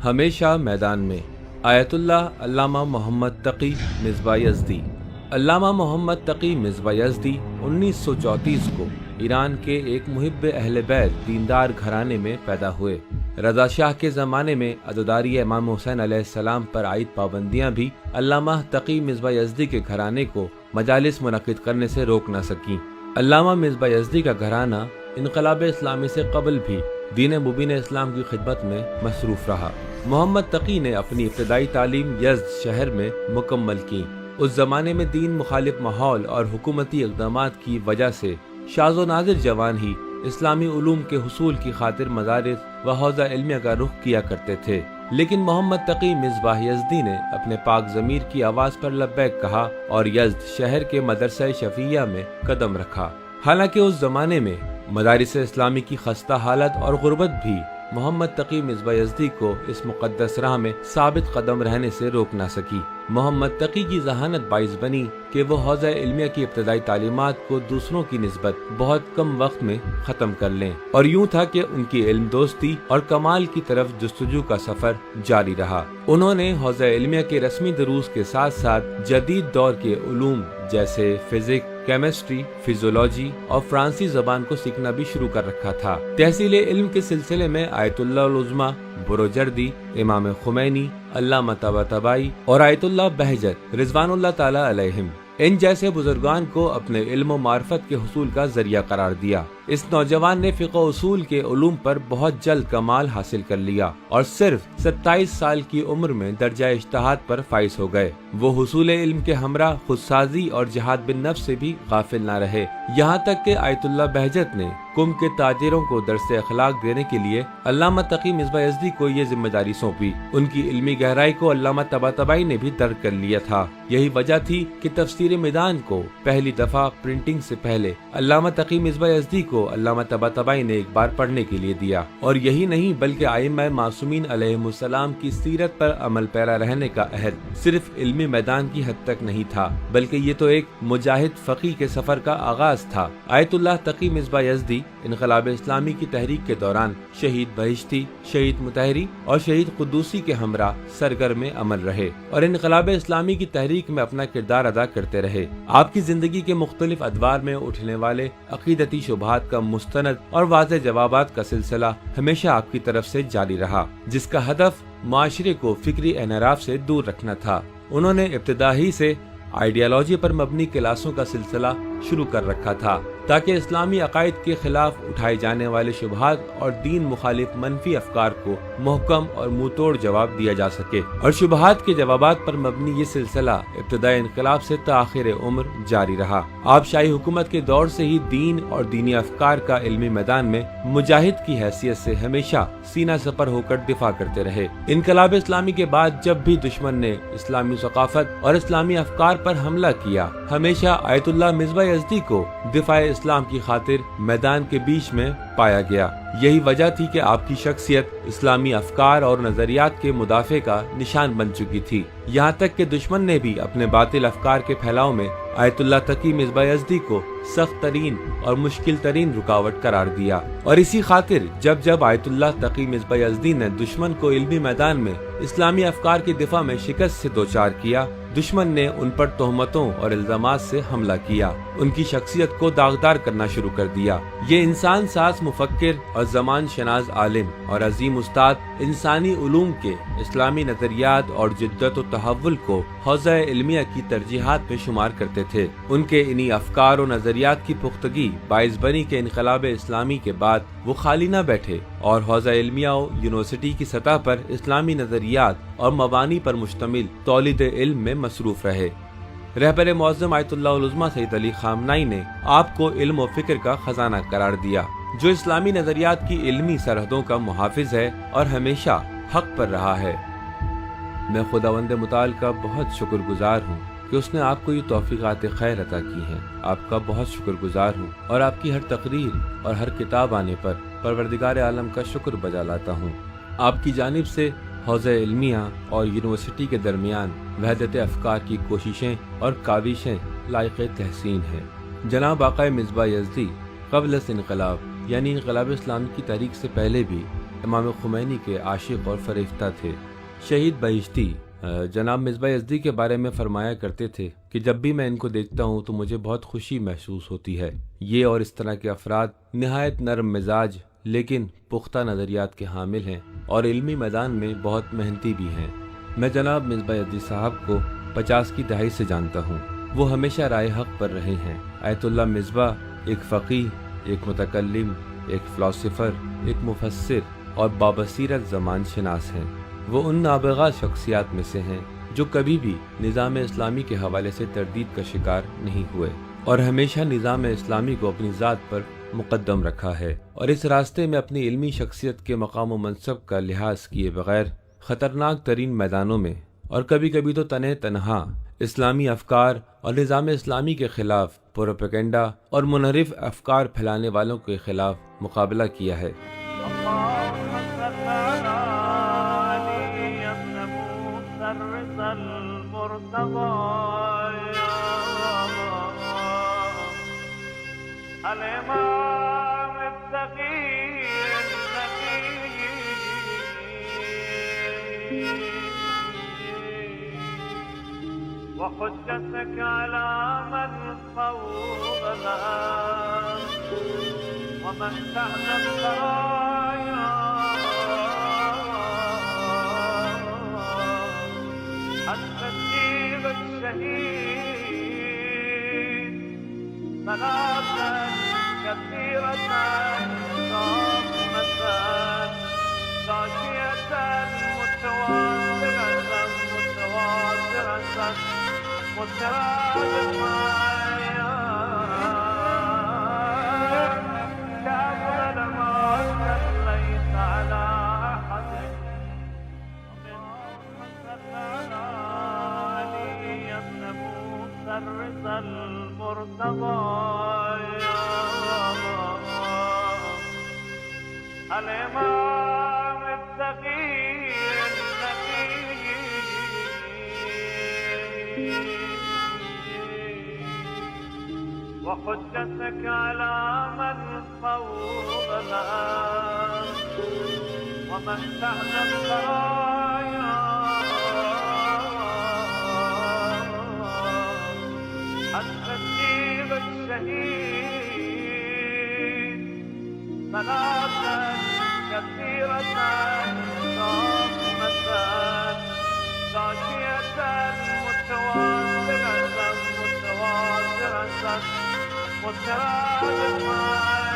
ہمیشہ میدان میں آیت اللہ علامہ محمد تقی مصباح یزدی۔ علامہ محمد تقی مصباح یزدی 1934 کو ایران کے ایک محب اہل بیت دیندار گھرانے میں پیدا ہوئے۔ رضا شاہ کے زمانے میں عزاداری امام حسین علیہ السلام پر عائد پابندیاں بھی علامہ تقی مصباح یزدی کے گھرانے کو مجالس منعقد کرنے سے روک نہ سکیں۔ علامہ مصباح یزدی کا گھرانہ انقلاب اسلامی سے قبل بھی دین مبین اسلام کی خدمت میں مصروف رہا۔ محمد تقی نے اپنی ابتدائی تعلیم یزد شہر میں مکمل کی۔ اس زمانے میں دین مخالف ماحول اور حکومتی اقدامات کی وجہ سے شاذ و نادر جوان ہی اسلامی علوم کے حصول کی خاطر مدارس و حوزہ علمیہ کا رخ کیا کرتے تھے، لیکن محمد تقی مصباح یزدی نے اپنے پاک ضمیر کی آواز پر لبیک کہا اور یزد شہر کے مدرسہ شفیعہ میں قدم رکھا۔ حالانکہ اس زمانے میں مدارس اسلامی کی خستہ حالت اور غربت بھی محمد تقی مصباح یزدی کو اس مقدس راہ میں ثابت قدم رہنے سے روک نہ سکی۔ محمد تقی کی ذہانت باعث بنی کہ وہ حوزہ علمیہ کی ابتدائی تعلیمات کو دوسروں کی نسبت بہت کم وقت میں ختم کر لیں، اور یوں تھا کہ ان کی علم دوستی اور کمال کی طرف جستجو کا سفر جاری رہا۔ انہوں نے حوزہ علمیہ کے رسمی دروس کے ساتھ ساتھ جدید دور کے علوم جیسے فزکس، کیمسٹری، فزیولوجی اور فرانسی زبان کو سیکھنا بھی شروع کر رکھا تھا۔ تحصیل علم کے سلسلے میں آیت اللہ العظمیٰ بروجردی، امام خمینی، علامہ طباطبائی اور آیت اللہ بہجت رضوان اللہ تعالی علیہم ان جیسے بزرگان کو اپنے علم و معرفت کے حصول کا ذریعہ قرار دیا۔ اس نوجوان نے فقہ و اصول کے علوم پر بہت جلد کمال حاصل کر لیا اور صرف 27 سال کی عمر میں درجہ اجتہاد پر فائز ہو گئے۔ وہ حصول علم کے ہمراہ خودسازی اور جہاد بالنفس سے بھی غافل نہ رہے، یہاں تک کہ آیت اللہ بہجت نے قم کے تاجروں کو درس اخلاق دینے کے لیے علامہ تقی مصباح یزدی کو یہ ذمہ داری سونپی۔ ان کی علمی گہرائی کو علامہ طباطبائی نے بھی درک کر لیا تھا۔ یہی وجہ تھی کہ تفسیر میدان کو پہلی دفعہ پرنٹنگ سے پہلے علامہ تقی مصباح یزدی کو علامہ طباطبائی نے ایک بار پڑھنے کے لیے دیا۔ اور یہی نہیں بلکہ ائمہ معصومین علیہم السلام کی سیرت پر عمل پیرا رہنے کا عہد صرف علمی میدان کی حد تک نہیں تھا، بلکہ یہ تو ایک مجاہد فقیہ کے سفر کا آغاز تھا۔ آیت اللہ تقی مصباح یزدی انقلاب اسلامی کی تحریک کے دوران شہید بہشتی، شہید مطہری اور شہید قدوسی کے ہمراہ سرگرم عمل رہے اور انقلاب اسلامی کی تحریک میں اپنا کردار ادا کرتے رہے۔ آپ کی زندگی کے مختلف ادوار میں اٹھنے والے عقیدتی شبہات کا مستند اور واضح جوابات کا سلسلہ ہمیشہ آپ کی طرف سے جاری رہا، جس کا ہدف معاشرے کو فکری انحراف سے دور رکھنا تھا۔ انہوں نے ابتدا ہی سے آئیڈیالوجی پر مبنی کلاسوں کا سلسلہ شروع کر رکھا تھا تاکہ اسلامی عقائد کے خلاف اٹھائے جانے والے شبہات اور دین مخالف منفی افکار کو محکم اور منہ توڑ جواب دیا جا سکے، اور شبہات کے جوابات پر مبنی یہ سلسلہ ابتدائی انقلاب سے تاخیر عمر جاری رہا۔ آپ شاہی حکومت کے دور سے ہی دین اور دینی افکار کا علمی میدان میں مجاہد کی حیثیت سے ہمیشہ سینہ سپر ہو کر دفاع کرتے رہے۔ انقلاب اسلامی کے بعد جب بھی دشمن نے اسلامی ثقافت اور اسلامی افکار پر حملہ کیا، ہمیشہ آیت اللہ مصباح یزدی کو دفاع اسلام کی خاطر میدان کے بیچ میں پایا گیا۔ یہی وجہ تھی کہ آپ کی شخصیت اسلامی افکار اور نظریات کے مدافع کا نشان بن چکی تھی، یہاں تک کہ دشمن نے بھی اپنے باطل افکار کے پھیلاؤ میں آیت اللہ تقی مصباح یزدی کو سخت ترین اور مشکل ترین رکاوٹ قرار دیا۔ اور اسی خاطر جب آیت اللہ تقی مصباح یزدی نے دشمن کو علمی میدان میں اسلامی افکار کی دفاع میں شکست سے دوچار کیا، دشمن نے ان پر تہمتوں اور الزامات سے حملہ کیا، ان کی شخصیت کو داغدار کرنا شروع کر دیا۔ یہ انسان ساز مفکر اور زمان شناس عالم اور عظیم استاد انسانی علوم کے اسلامی نظریات اور جدت و تحول کو حوزہ علمیہ کی ترجیحات میں شمار کرتے تھے۔ ان کے انہی افکار و نظریات کی پختگی باعث بنی کہ انقلاب اسلامی کے بعد وہ خالی نہ بیٹھے اور حوزہ علمیہ و یونیورسٹی کی سطح پر اسلامی نظریات اور مبانی پر مشتمل تولید علم میں مصروف رہے۔ رہبر معظم آیت اللہ العظمیٰ سید علی خامنہئی نے آپ کو علم و فکر کا خزانہ قرار دیا، جو اسلامی نظریات کی علمی سرحدوں کا محافظ ہے اور ہمیشہ حق پر رہا ہے۔ میں خداوند متعال کا بہت شکر گزار ہوں کہ اس نے آپ کو یہ توفیقات خیر عطا کی ہیں۔ آپ کا بہت شکر گزار ہوں اور آپ کی ہر تقریر اور ہر کتاب آنے پر پروردگار عالم کا شکر بجا لاتا ہوں۔ آپ کی جانب سے حوزہ علمیہ اور یونیورسٹی کے درمیان وحدت افکار کی کوششیں اور کاوشیں لائق تحسین ہیں۔ جناب آقا مصباح یزدی قبل از انقلاب یعنی انقلاب اسلامی کی تحریک سے پہلے بھی امام خمینی کے عاشق اور فریفتہ تھے۔ شہید بہشتی جناب مصباح یزدی کے بارے میں فرمایا کرتے تھے کہ جب بھی میں ان کو دیکھتا ہوں تو مجھے بہت خوشی محسوس ہوتی ہے۔ یہ اور اس طرح کے افراد نہایت نرم مزاج لیکن پختہ نظریات کے حامل ہیں اور علمی میدان میں بہت محنتی بھی ہیں۔ میں جناب مصباح یزدی صاحب کو 50 کی دہائی سے جانتا ہوں۔ وہ ہمیشہ رائے حق پر رہے ہیں۔ آیت اللہ مصباح ایک فقیہ، ایک متکلم، ایک فلاسفر، ایک مفسر اور بابصیرت زمان شناس ہیں۔ وہ ان نابغہ شخصیات میں سے ہیں جو کبھی بھی نظام اسلامی کے حوالے سے تردید کا شکار نہیں ہوئے اور ہمیشہ نظام اسلامی کو اپنی ذات پر مقدم رکھا ہے، اور اس راستے میں اپنی علمی شخصیت کے مقام و منصب کا لحاظ کیے بغیر خطرناک ترین میدانوں میں اور کبھی کبھی تو تنہا اسلامی افکار اور نظام اسلامی کے خلاف پروپیگنڈا اور منحرف افکار پھیلانے والوں کے خلاف مقابلہ کیا ہے۔ وحجتك على من فوضنا ومن تحت السرايا الصديق الشهيد صلاة كثيرة ضامة غاشية متواترة متراد المايا كامل ما صليت على أحد ومن صلى على علي بن موسى الرضا المرتضى الإمام التقي وحجتك على من فوضنا ومن تحت السرايا الصديق الشهيد صلاة كثيرة ضامة غاشية متواترة متراد الماء